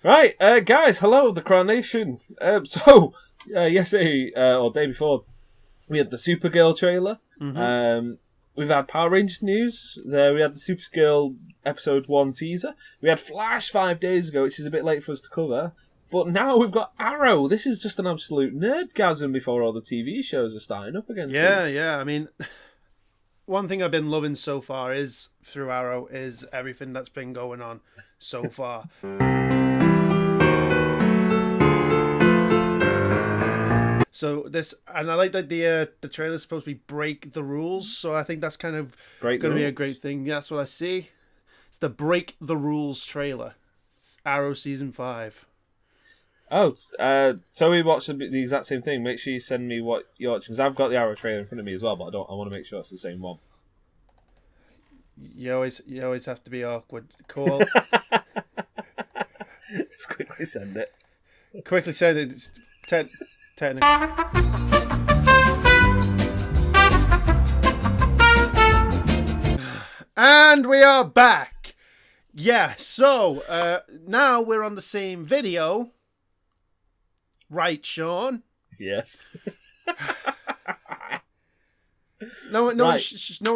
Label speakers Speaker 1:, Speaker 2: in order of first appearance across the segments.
Speaker 1: Right, guys, hello, the CRAA-Nation. Yesterday, or day before, we had the Supergirl trailer.
Speaker 2: Mm-hmm.
Speaker 1: We've had Power Rangers news. We had the Supergirl episode 1 teaser. We had Flash 5 days ago, which is a bit late for us to cover. But now we've got Arrow. This is just an absolute nerdgasm before all the TV shows are starting up again.
Speaker 2: Yeah. I mean, one thing I've been loving so far is through Arrow is everything that's been going on so far. So this, and I like that the trailer's supposed to be break the rules. So I think that's kind of going to be a great thing. That's what I see. It's the break the rules trailer. It's Arrow season 5.
Speaker 1: Oh, so we watched the exact same thing. Make sure you send me what you're watching, because I've got the Arrow trailer in front of me as well, but I want to make sure it's the same one.
Speaker 2: You always have to be awkward. Cool.
Speaker 1: Just quickly send it.
Speaker 2: Quickly send it. It's technically. And we are back. Yeah, so now we're on the same video. Right, Sean?
Speaker 1: Yes.
Speaker 2: No one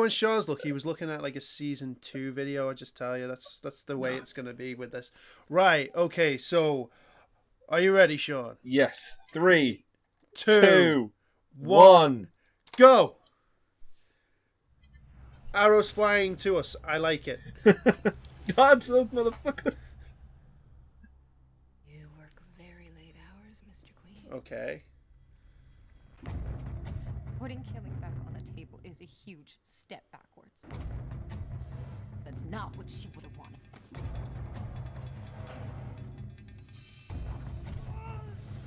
Speaker 2: Sean's look. He was looking at like a season 2 video. I just tell you, that's the way it's gonna be with this. Right. Okay. So, are you ready, Sean?
Speaker 1: Yes. 3,
Speaker 2: 2, 1, go. Arrows flying to us. I like it.
Speaker 1: Absolute motherfucker.
Speaker 3: You work very late hours, Mr. Queen.
Speaker 2: Okay.
Speaker 3: Putting killing back on the table is a huge step backwards. That's not what she would have wanted.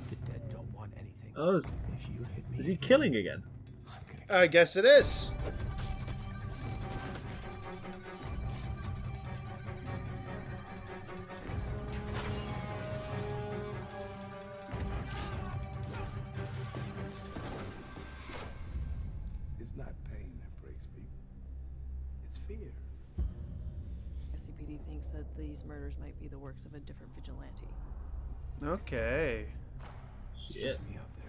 Speaker 4: The dead don't want anything.
Speaker 1: Oh,
Speaker 4: If you hit me,
Speaker 1: is he killing again?
Speaker 2: I guess it is.
Speaker 4: It's not pain that breaks people. It's fear.
Speaker 5: SCPD thinks that these murders might be the works of a different vigilante.
Speaker 2: Okay.
Speaker 4: It's just me out there.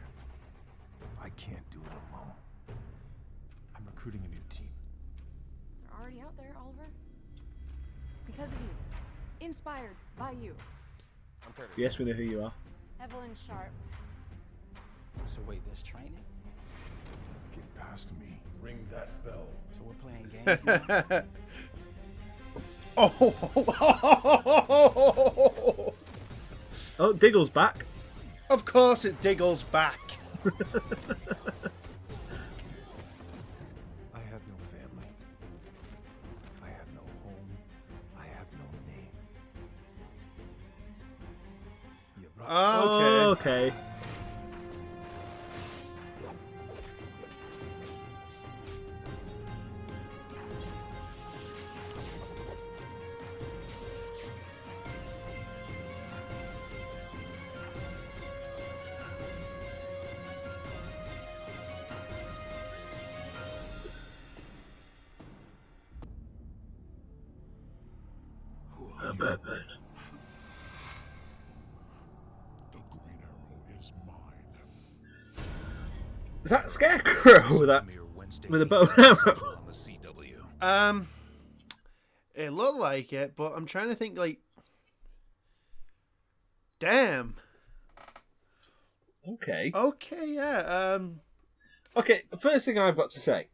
Speaker 4: I can't do it alone. I'm recruiting a new team.
Speaker 5: They're already out there, Oliver. Because of you. Inspired by you.
Speaker 4: I'm Curtis.
Speaker 1: Yes, we know who you are.
Speaker 3: Evelyn Sharp.
Speaker 6: So wait, there's training?
Speaker 4: Get past me. Ring that bell.
Speaker 6: So we're playing games now?
Speaker 1: Oh, Diggle's back.
Speaker 2: Of course it Diggle's back.
Speaker 4: I have no family. I have no home. I have no name. You're right.
Speaker 2: Okay.
Speaker 1: Okay.
Speaker 4: The Green Arrow is mine.
Speaker 1: Is that Scarecrow with a bow and arrow?
Speaker 4: On the CW.
Speaker 2: It looked like it, but I'm trying to think like damn.
Speaker 1: Okay.
Speaker 2: Okay, yeah.
Speaker 1: Okay, first thing I've got to say.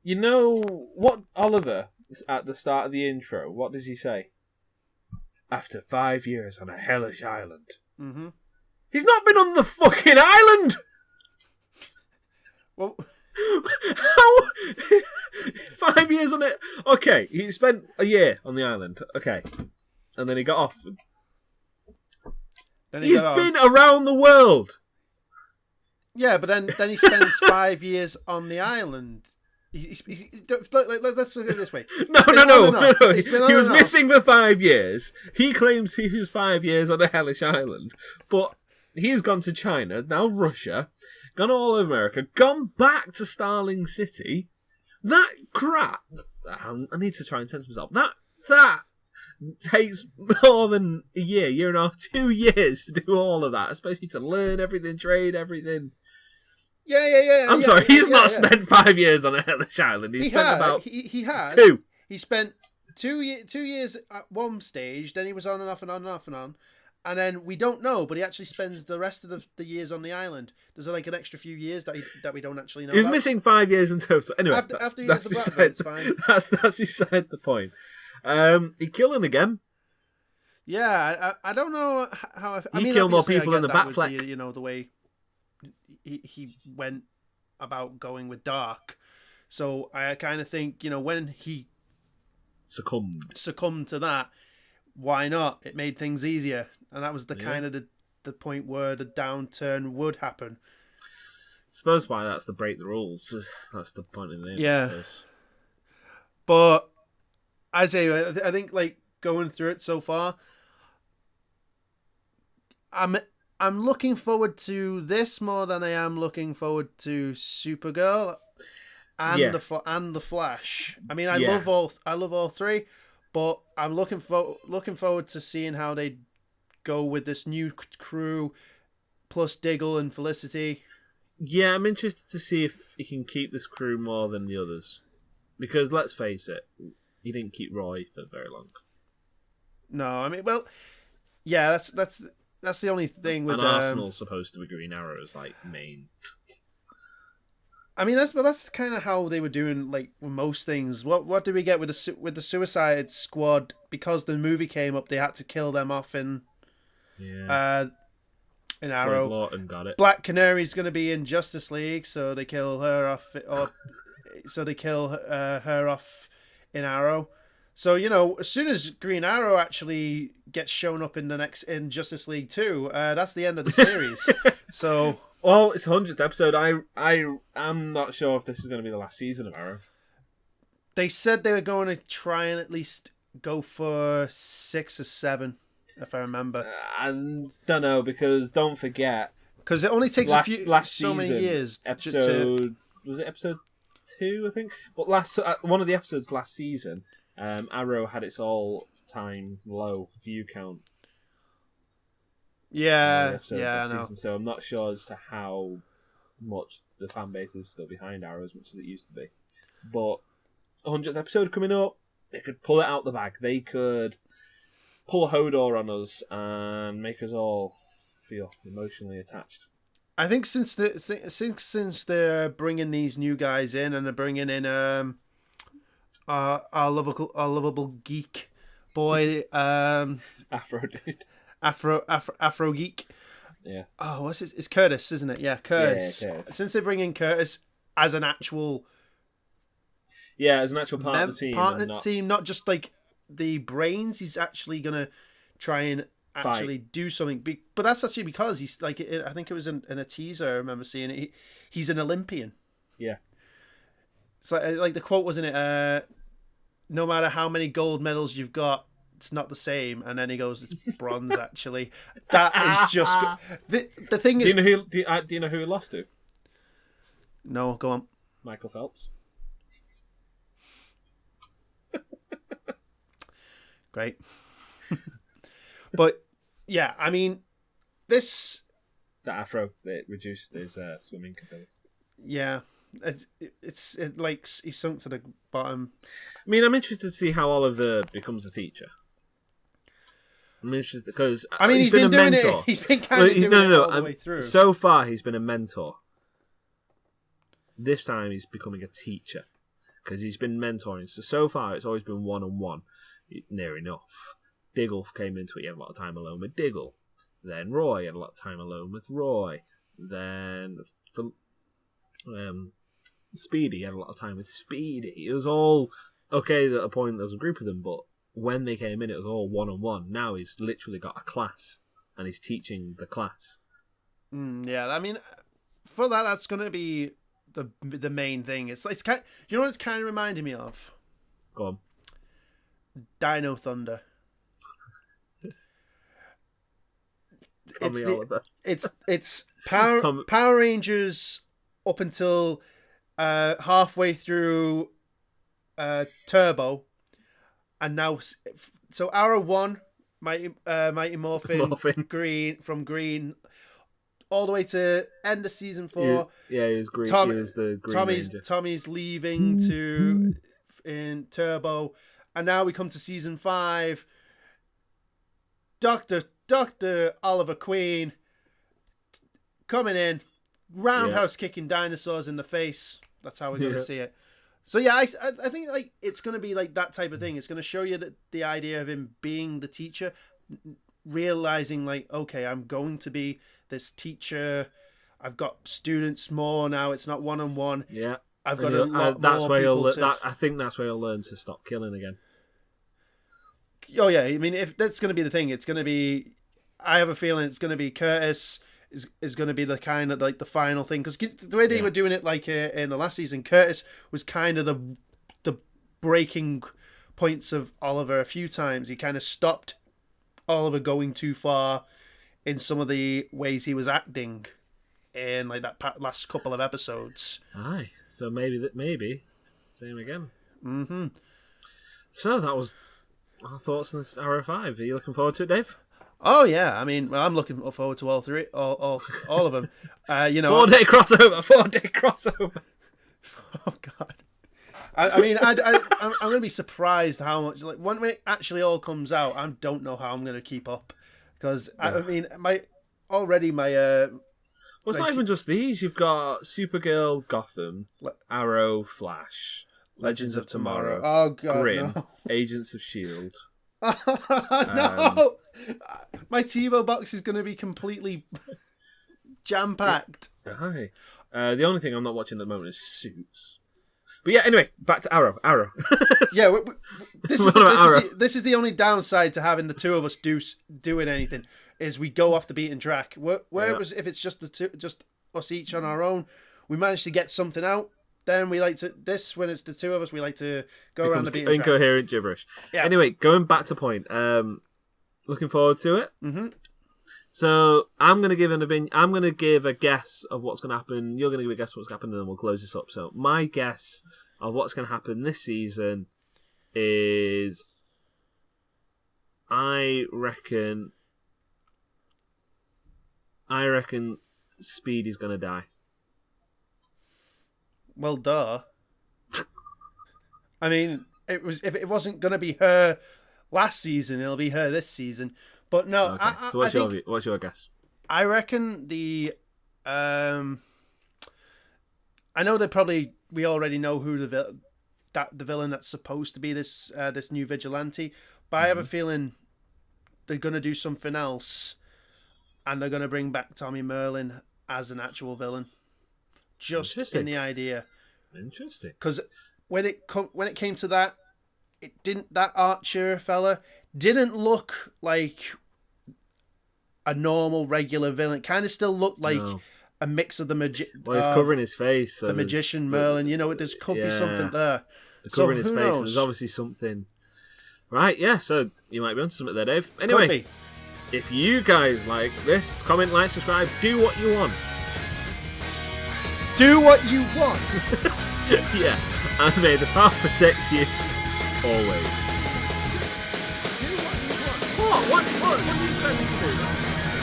Speaker 1: You know what Oliver, at the start of the intro, what does he say? After 5 years on a hellish island.
Speaker 2: Mm-hmm.
Speaker 1: He's not been on the fucking island!
Speaker 2: Well,
Speaker 1: How? 5 years on it? Okay, he spent a year on the island. Okay. And then he got off.
Speaker 2: then
Speaker 1: He's
Speaker 2: got
Speaker 1: been around the world!
Speaker 2: yeah, but then he spends 5 years on the island. Let's look at it this way.
Speaker 1: No.
Speaker 2: He's been on
Speaker 1: He was
Speaker 2: and off.
Speaker 1: missing for 5 years. He claims he was 5 years on a hellish island. But he's gone to China, now Russia, gone all over America, gone back to Starling City. That crap. I need to try and tense myself. That takes more than a year and a half, 2 years to do all of that, especially to learn everything, train everything.
Speaker 2: Yeah.
Speaker 1: I'm sorry, he's not spent 5 years on Hellish Island. He spent about
Speaker 2: he has
Speaker 1: 2.
Speaker 2: He spent 2 years at one stage, then he was on and off and on and off and on. And then we don't know, but he actually spends the rest of the years on the island. There's like an extra few years that we don't actually know.
Speaker 1: He's
Speaker 2: about.
Speaker 1: missing 5 years in total. Anyway,
Speaker 2: after he does the Black Belt, it's fine.
Speaker 1: That's beside the point. He killing again.
Speaker 2: Yeah, I don't know how. I mean,
Speaker 1: killed more
Speaker 2: obviously,
Speaker 1: people
Speaker 2: I
Speaker 1: in the
Speaker 2: get that
Speaker 1: Batfleck.
Speaker 2: would be, the way he went about going with Dark. So I kind of think, when he succumbed to that, why not? It made things easier, and that was the kind of the point where the downturn would happen.
Speaker 1: I suppose why that's the break the rules. That's the point of the name.
Speaker 2: Yeah.
Speaker 1: I suppose.
Speaker 2: But I say, I think like going through it so far, I'm looking forward to this more than I am looking forward to Supergirl and the Flash. I mean, I love all three, but I'm looking forward to seeing how they go with this new crew plus Diggle and Felicity.
Speaker 1: Yeah, I'm interested to see if he can keep this crew more than the others, because let's face it, he didn't keep Roy for very long.
Speaker 2: No, I mean, well, yeah, that's the only thing with
Speaker 1: Arsenal's supposed to be Green Arrow's like main.
Speaker 2: I mean, that's kind of how they were doing, like with most things. What did we get with the Suicide Squad? Because the movie came up, they had to kill them off in Arrow.
Speaker 1: Lawton got it.
Speaker 2: Black Canary's going to be in Justice League, so they kill her off. Her off in Arrow. So as soon as Green Arrow actually gets shown up in Justice League 2, that's the end of the series. So.
Speaker 1: Well, it's 100th episode. I'm not sure if this is going to be the last season of Arrow.
Speaker 2: They said they were going to try and at least go for 6 or 7, if I remember.
Speaker 1: I don't know, because don't forget,
Speaker 2: because it only takes many years.
Speaker 1: Was it episode 2? I think. But one of the episodes last season, Arrow had its all-time low view count.
Speaker 2: Yeah,
Speaker 1: I know. So I'm not sure as to how much the fan base is still behind Arrow as much as it used to be. But 100th episode coming up, they could pull it out the bag. They could pull a Hodor on us and make us all feel emotionally attached.
Speaker 2: I think since they're bringing these new guys in, and they're bringing in our lovable geek boy,
Speaker 1: Afro dude.
Speaker 2: Afro geek.
Speaker 1: Yeah.
Speaker 2: Oh, what's his? It's Curtis, isn't it? Yeah, Curtis.
Speaker 1: Yeah, Curtis.
Speaker 2: Since they bring in Curtis as an actual.
Speaker 1: Yeah, as an actual part of the team.
Speaker 2: Not just like the brains. He's actually gonna try and actually do something. But that's actually because he's like. I think it was in a teaser. I remember seeing it. He's an Olympian.
Speaker 1: Yeah.
Speaker 2: It's like the quote, wasn't it? No matter how many gold medals you've got, it's not the same. And then he goes, it's bronze. Actually, that is just the thing.
Speaker 1: Do you know who he lost to?
Speaker 2: No, go on.
Speaker 1: Michael Phelps.
Speaker 2: Great. But yeah, I mean, the
Speaker 1: Afro, it reduced his swimming ability.
Speaker 2: Yeah. It's like he sunk to the bottom.
Speaker 1: I mean, I'm interested to see how Oliver becomes a teacher. I'm interested because
Speaker 2: he's been doing mentor. He's been kind of doing it all the way through.
Speaker 1: So far, he's been a mentor. This time, he's becoming a teacher because he's been mentoring. So far, it's always been one-on-one, near enough. Diggle came into it. He had a lot of time alone with Diggle. Then Roy had a lot of time alone with Roy. Then Speedy had a lot of time with Speedy. It was all okay at a point. There was a group of them, but when they came in, it was all one-on-one. Now he's literally got a class, and he's teaching the class.
Speaker 2: Yeah, I mean, for that's going to be the main thing. It's kind. You know what it's kind of reminding me of?
Speaker 1: Go on.
Speaker 2: Dino Thunder. It's Power Rangers up until halfway through Turbo, and now so Arrow 1, Mighty Morphin, Green, all the way to end of season 4.
Speaker 1: Yeah, he was green. He was the Green Ranger.
Speaker 2: Tommy's leaving in Turbo, and now we come to season 5. Dr. Oliver Queen coming in, roundhouse kicking dinosaurs in the face. That's how we're going to see it. So yeah, I think like it's going to be like that type of thing. It's going to show you that the idea of him being the teacher, realizing like, okay, I'm going to be this teacher. I've got students more now. It's not one-on-one.
Speaker 1: Yeah,
Speaker 2: I've got a lot more people.
Speaker 1: I think that's where he'll learn to stop killing again.
Speaker 2: Oh yeah, I mean, if that's going to be the thing, it's going to be. I have a feeling it's going to be Curtis is going to be the kind of like the final thing, because the way they were doing it, like in the last season, Curtis was kind of the breaking points of Oliver a few times. He kind of stopped Oliver going too far in some of the ways he was acting in like that last couple of episodes.
Speaker 1: Aye, so maybe same again.
Speaker 2: Mm-hmm.
Speaker 1: So that was our thoughts on this Arrow 5. Are you looking forward to it, Dave?
Speaker 2: Oh yeah, I mean, I'm looking forward to all three, all of them.
Speaker 1: 4-day crossover.
Speaker 2: Oh god. I mean, I'm going to be surprised how much. Like when it actually all comes out, I don't know how I'm going to keep up, because I mean, my.
Speaker 1: Well, it's not even just these. You've got Supergirl, Gotham, Arrow, Flash, Legends of Tomorrow,
Speaker 2: oh god,
Speaker 1: Grimm,
Speaker 2: no.
Speaker 1: Agents of S.H.I.E.L.D.
Speaker 2: No, my TiVo box is going to be completely jam-packed.
Speaker 1: Right. The only thing I'm not watching at the moment is Suits. But yeah, anyway, back to Arrow.
Speaker 2: Yeah, this is the only downside to having the two of us doing anything, is we go off the beaten track. If it's just just us each on our own, we manage to get something out. Then we like to when it's the two of us, we like to go around the beaten track.
Speaker 1: Incoherent gibberish. Yeah. Anyway, going back to point. Looking forward to it.
Speaker 2: Mm-hmm.
Speaker 1: So I'm gonna give an opinion. I'm gonna give a guess of what's gonna happen. You're gonna give a guess of what's gonna happen, and then we'll close this up. So my guess of what's gonna happen this season is, I reckon Speedy's gonna die.
Speaker 2: Well, duh. I mean, if it wasn't going to be her last season, it'll be her this season. But no,
Speaker 1: okay. So what's your guess?
Speaker 2: I reckon I know we already know who the villain that's supposed to be this new vigilante, but I have a feeling they're going to do something else, and they're going to bring back Tommy Merlin as an actual villain. Just in the idea.
Speaker 1: Interesting.
Speaker 2: Because when it came to that, that Archer fella didn't look like a normal regular villain. It kind of still looked like a mix of the
Speaker 1: Well, he's covering his face. So
Speaker 2: the magician Merlin. There could be something there.
Speaker 1: Covering his face. So there's obviously something. Right? Yeah. So you might be onto something there, Dave. Anyway, if you guys like this, comment, like, subscribe, do what you want.
Speaker 2: Do what you want.
Speaker 1: Yeah, and may the power protect you always.
Speaker 2: Do what you want.
Speaker 1: What do you expect me to do?